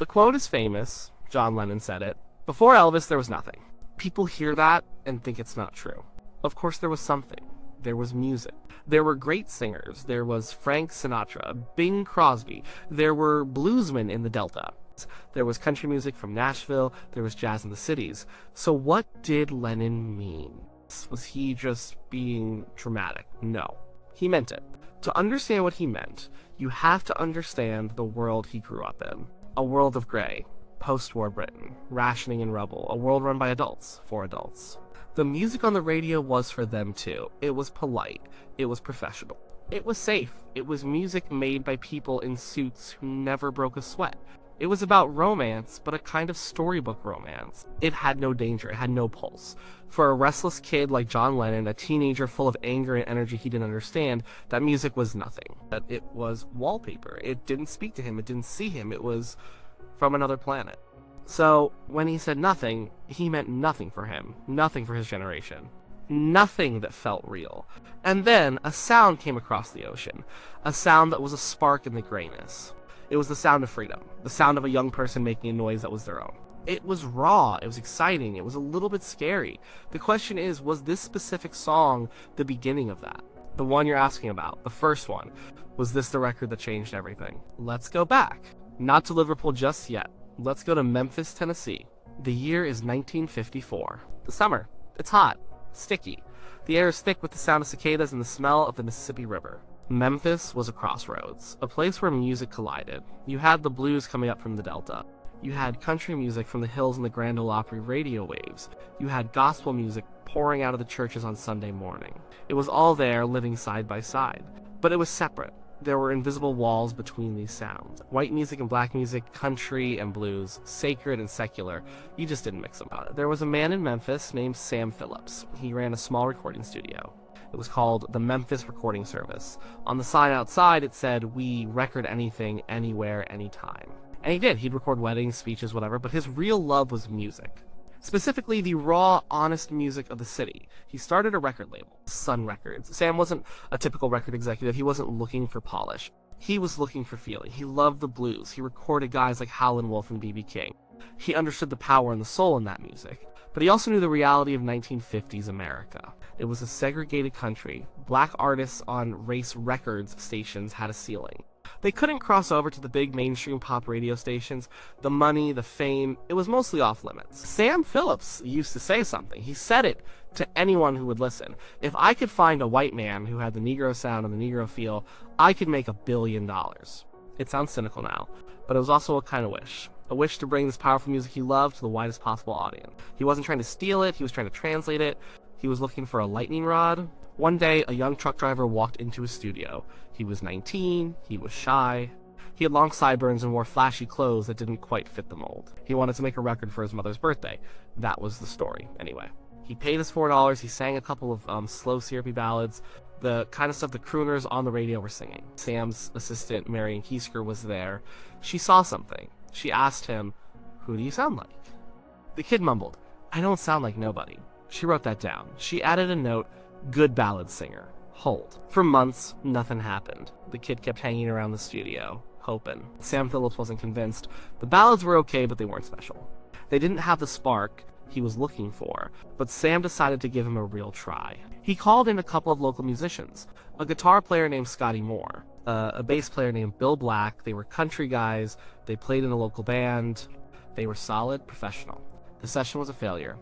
The quote is famous. John Lennon said it. Before Elvis, there was nothing. People hear that and think it's not true. Of course, there was something. There was music. There were great singers. There was Frank Sinatra, Bing Crosby. There were bluesmen in the Delta. There was country music from Nashville. There was jazz in the cities. So what did Lennon mean? Was he just being dramatic? No. He meant it. To understand what he meant, you have to understand the world he grew up in. A world of gray, post-war Britain, rationing and rubble, a world run by adults, for adults. The music on the radio was for them too. It was polite. It was professional. It was safe. It was music made by people in suits who never broke a sweat. It was about romance, but a kind of storybook romance. It had no danger. It had no pulse. For a restless kid like John Lennon, a teenager full of anger and energy he didn't understand, that music was nothing. That it was wallpaper. It didn't speak to him. It didn't see him. It was from another planet. So, when he said nothing, he meant nothing for him. Nothing for his generation. Nothing that felt real. And then, a sound came across the ocean. A sound that was a spark in the grayness. It was the sound of freedom. The sound of a young person making a noise that was their own. It was raw. It was exciting. It was a little bit scary. The question is, was this specific song the beginning of that? The one you're asking about, the first one. Was this the record that changed everything? Let's go back. Not to Liverpool just yet. Let's go to Memphis, Tennessee. The year is 1954. The summer. It's hot. Sticky. The air is thick with the sound of cicadas and the smell of the Mississippi River. Memphis was a crossroads, a place where music collided. You had the blues coming up from the Delta. You had country music from the hills and the Grand Ole Opry radio waves. You had gospel music pouring out of the churches on Sunday morning. It was all there, living side by side. But it was separate. There were invisible walls between these sounds. White music and black music, country and blues, sacred and secular. You just didn't mix them. There was a man in Memphis named Sam Phillips. He ran a small recording studio. It was called the Memphis Recording Service. On the sign outside, it said, "We record anything, anywhere, anytime." And he did. He'd record weddings, speeches, whatever, but his real love was music. Specifically, the raw, honest music of the city. He started a record label, Sun Records. Sam wasn't a typical record executive. He wasn't looking for polish. He was looking for feeling. He loved the blues. He recorded guys like Howlin' Wolf and B.B. King. He understood the power and the soul in that music. But he also knew the reality of 1950s America. It was a segregated country. Black artists on race records stations had a ceiling. They couldn't cross over to the big mainstream pop radio stations. The money, the fame, it was mostly off limits. Sam Phillips used to say something. He said it to anyone who would listen. If I could find a white man who had the Negro sound and the Negro feel, I could make $1 billion. It sounds cynical now, but it was also a kind of wish. A wish to bring this powerful music he loved to the widest possible audience. He wasn't trying to steal it, he was trying to translate it. He was looking for a lightning rod. One day, a young truck driver walked into his studio. He was 19, he was shy. He had long sideburns and wore flashy clothes that didn't quite fit the mold. He wanted to make a record for his mother's birthday. That was the story, anyway. He paid us $4, he sang a couple of slow, syrupy ballads, the kind of stuff the crooners on the radio were singing. Sam's assistant, Marion Kiesker, was there. She saw something. She asked him, "Who do you sound like?" The kid mumbled, "I don't sound like nobody." She wrote that down. She added a note, "Good ballad singer. Hold." For months, nothing happened. The kid kept hanging around the studio, hoping. Sam Phillips wasn't convinced. The ballads were okay, but they weren't special. They didn't have the spark he was looking for, but Sam decided to give him a real try. He called in a couple of local musicians, a guitar player named Scotty Moore, a bass player named Bill Black. They were country guys. They played in a local band. They were solid, professional. The session was a failure.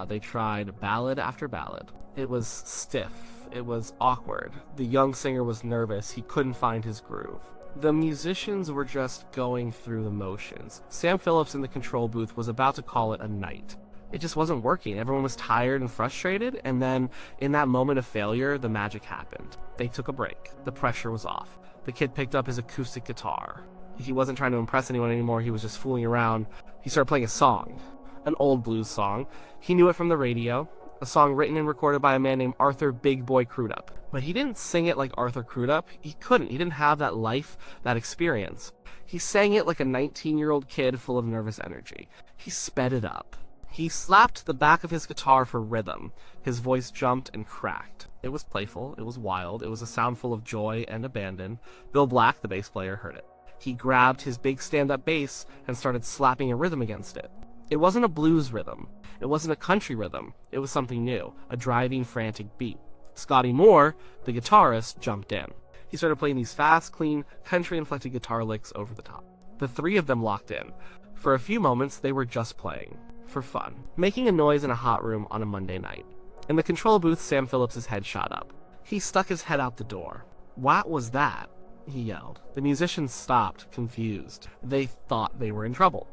They tried ballad after ballad. It was stiff. It was awkward. The young singer was nervous. He couldn't find his groove. The musicians were just going through the motions. Sam Phillips in the control booth was about to call it a night. It just wasn't working. Everyone was tired and frustrated, and then, in that moment of failure, the magic happened. They took a break. The pressure was off. The kid picked up his acoustic guitar. He wasn't trying to impress anyone anymore. He was just fooling around. He started playing a song. An old blues song. He knew it from the radio. A song written and recorded by a man named Arthur Big Boy Crudup. But he didn't sing it like Arthur Crudup. He couldn't. He didn't have that life, that experience. He sang it like a 19-year-old kid full of nervous energy. He sped it up. He slapped the back of his guitar for rhythm. His voice jumped and cracked. It was playful. It was wild. It was a sound full of joy and abandon. Bill Black, the bass player, heard it. He grabbed his big stand-up bass and started slapping a rhythm against it. It wasn't a blues rhythm. It wasn't a country rhythm. It was something new, a driving, frantic beat. Scotty Moore, the guitarist, jumped in. He started playing these fast, clean, country-inflected guitar licks over the top. The three of them locked in. For a few moments, they were just playing, for fun, making a noise in a hot room on a Monday night. In the control booth, Sam Phillips' head shot up. He stuck his head out the door. "What was that?" he yelled. The musicians stopped, confused. They thought they were in trouble.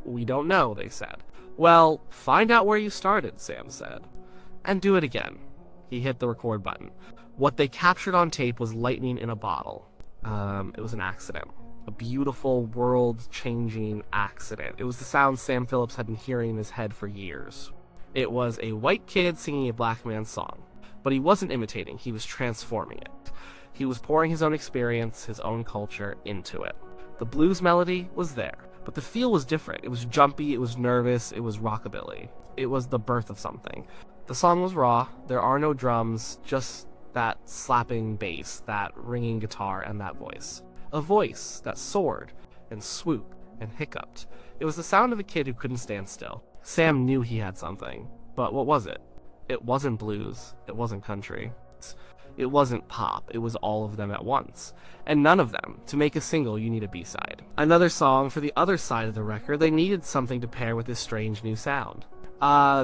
"We don't know," they said. "Well, find out where you started," Sam said. "And do it again." He hit the record button. What they captured on tape was lightning in a bottle. It was an accident. A beautiful, world-changing accident. It was the sound Sam Phillips had been hearing in his head for years. It was a white kid singing a black man's song. But he wasn't imitating, he was transforming it. He was pouring his own experience, his own culture into it. The blues melody was there, but the feel was different. It was jumpy, it was nervous, it was rockabilly. It was the birth of something. The song was raw, there are no drums, just that slapping bass, that ringing guitar, and that voice. A voice that soared and swooped and hiccuped. It was the sound of a kid who couldn't stand still. Sam knew he had something, but what was it? It wasn't blues, it wasn't country. It wasn't pop, it was all of them at once. And none of them. To make a single, you need a B-side. Another song for the other side of the record. They needed something to pair with this strange new sound.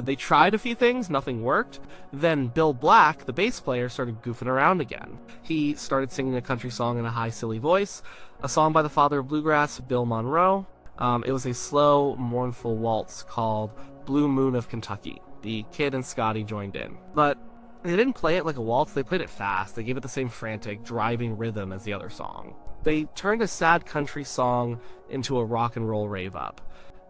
They tried a few things, nothing worked. Then Bill Black, the bass player, started goofing around again. He started singing a country song in a high, silly voice, a song by the father of bluegrass, Bill Monroe. It was a slow, mournful waltz called Blue Moon of Kentucky. The kid and Scotty joined in. But they didn't play it like a waltz, they played it fast. They gave it the same frantic, driving rhythm as the other song. They turned a sad country song into a rock and roll rave-up.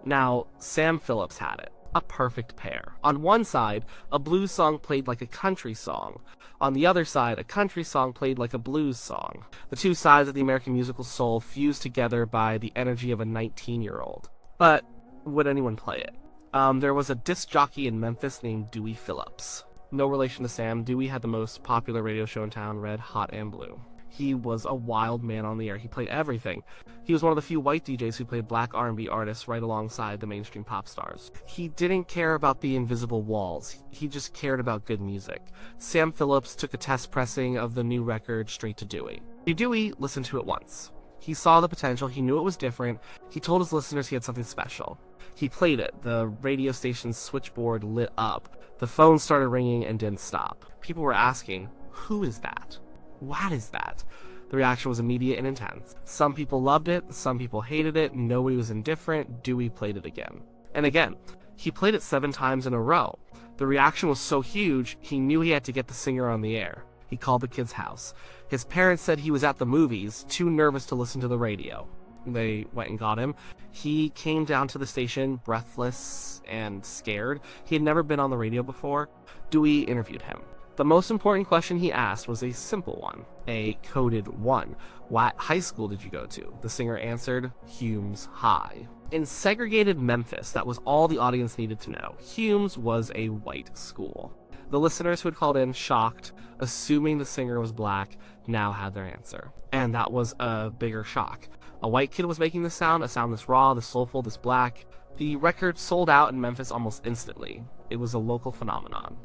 Now, Sam Phillips had it. A perfect pair. On one side, a blues song played like a country song. On the other side, a country song played like a blues song. The two sides of the American musical soul fused together by the energy of a 19-year-old. But would anyone play it? There was a disc jockey in Memphis named Dewey Phillips. No relation to Sam, Dewey had the most popular radio show in town, Red, Hot, and Blue. He was a wild man on the air. He played everything. He was one of the few white DJs who played black R&B artists right alongside the mainstream pop stars. He didn't care about the invisible walls. He just cared about good music. Sam Phillips took a test pressing of the new record straight to Dewey. Dewey listened to it once. He saw the potential. He knew it was different. He told his listeners he had something special. He played it. The radio station's switchboard lit up. The phone started ringing and didn't stop. People were asking, "Who is that? What is that?" The reaction was immediate and intense. Some people loved it, some people hated it, nobody was indifferent. Dewey played it again. And again. He played it 7 times in a row. The reaction was so huge, he knew he had to get the singer on the air. He called the kid's house. His parents said he was at the movies, too nervous to listen to the radio. They went and got him. He came down to the station, breathless and scared. He had never been on the radio before. Dewey interviewed him. The most important question he asked was a simple one, a coded one. What high school did you go to? The singer answered, Humes High. In segregated Memphis, that was all the audience needed to know. Humes was a white school. The listeners who had called in, shocked, assuming the singer was black, now had their answer. And that was a bigger shock. A white kid was making this sound, a sound this raw, this soulful, this black. The record sold out in Memphis almost instantly. It was a local phenomenon.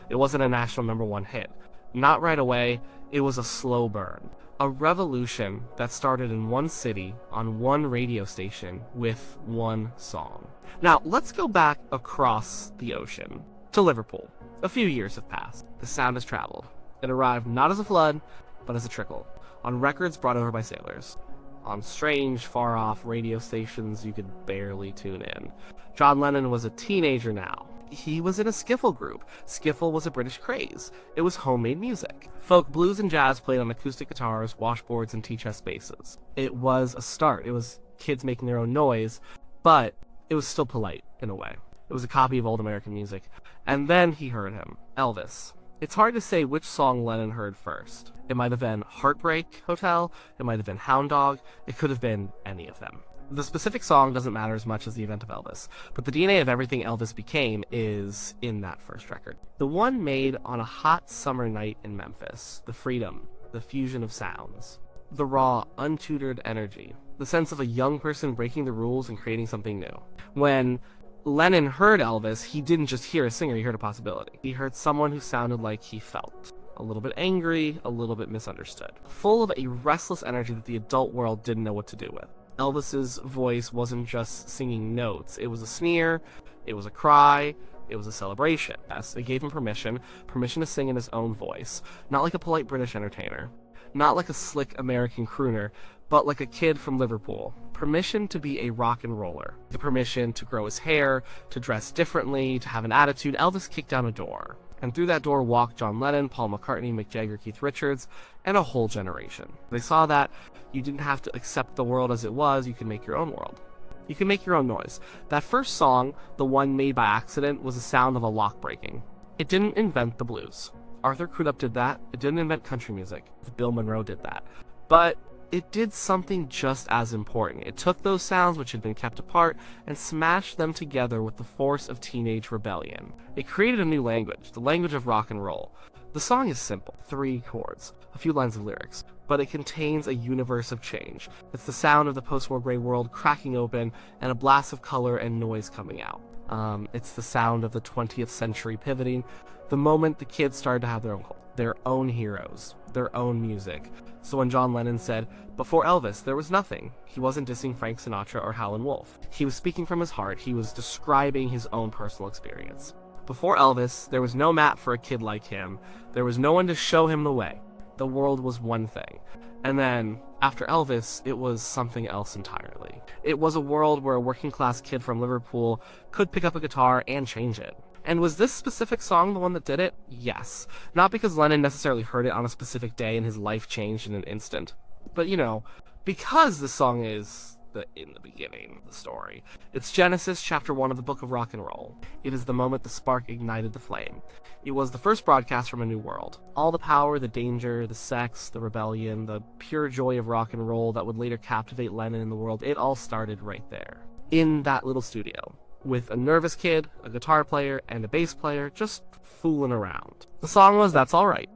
It wasn't a national #1 hit. Not right away, it was a slow burn. A revolution that started in one city, on one radio station, with one song. Now, let's go back across the ocean, to Liverpool. A few years have passed. The sound has traveled. It arrived not as a flood, but as a trickle, on records brought over by sailors. On strange, far-off radio stations you could barely tune in. John Lennon was a teenager now. He was in a skiffle group. Skiffle was a British craze. It was homemade music. Folk, blues, and jazz played on acoustic guitars, washboards, and tea-chest basses. It was a start. It was kids making their own noise, but it was still polite, in a way. It was a copy of old American music. And then he heard him, Elvis. It's hard to say which song Lennon heard first. It might have been Heartbreak Hotel, it might have been Hound Dog, it could have been any of them. The specific song doesn't matter as much as the event of Elvis, but the DNA of everything Elvis became is in that first record. The one made on a hot summer night in Memphis. The freedom, the fusion of sounds, the raw, untutored energy. the sense of a young person breaking the rules and creating something new. When Lennon heard Elvis, he didn't just hear a singer, he heard a possibility. He heard someone who sounded like he felt. A little bit angry, a little bit misunderstood. Full of a restless energy that the adult world didn't know what to do with. Elvis's voice wasn't just singing notes. It was a sneer, it was a cry, it was a celebration. Yes, it gave him permission to sing in his own voice. Not like a polite British entertainer. Not like a slick American crooner, but like a kid from Liverpool. Permission to be a rock and roller. The permission to grow his hair, to dress differently, to have an attitude. Elvis kicked down a door. And through that door walked John Lennon, Paul McCartney, Mick Jagger, Keith Richards, and a whole generation. They saw that you didn't have to accept the world as it was, you can make your own world. You can make your own noise. That first song, the one made by accident, was the sound of a lock breaking. It didn't invent the blues. Arthur Crudup did that. It didn't invent country music. Bill Monroe did that. But it did something just as important. It took those sounds which had been kept apart and smashed them together with the force of teenage rebellion. It created a new language, the language of rock and roll. The song is simple, 3 chords, a few lines of lyrics, but it contains a universe of change. It's the sound of the post-war gray world cracking open and a blast of color and noise coming out. It's the sound of the 20th century pivoting, the moment the kids started to have their own heroes, their own music. So when John Lennon said, "Before Elvis, there was nothing," he wasn't dissing Frank Sinatra or Howlin' Wolf. He was speaking from his heart. He was describing his own personal experience. Before Elvis, there was no map for a kid like him. There was no one to show him the way. The world was one thing. And then, after Elvis, it was something else entirely. It was a world where a working-class kid from Liverpool could pick up a guitar and change it. And was this specific song the one that did it? Yes. Not because Lennon necessarily heard it on a specific day and his life changed in an instant. But, because the song is in the beginning of the story. It's Genesis, chapter 1 of the Book of Rock and Roll. It is the moment the spark ignited the flame. It was the first broadcast from a new world. All the power, the danger, the sex, the rebellion, the pure joy of rock and roll that would later captivate Lennon in the world, it all started right there. In that little studio. With a nervous kid, a guitar player, and a bass player just fooling around. The song was That's Alright.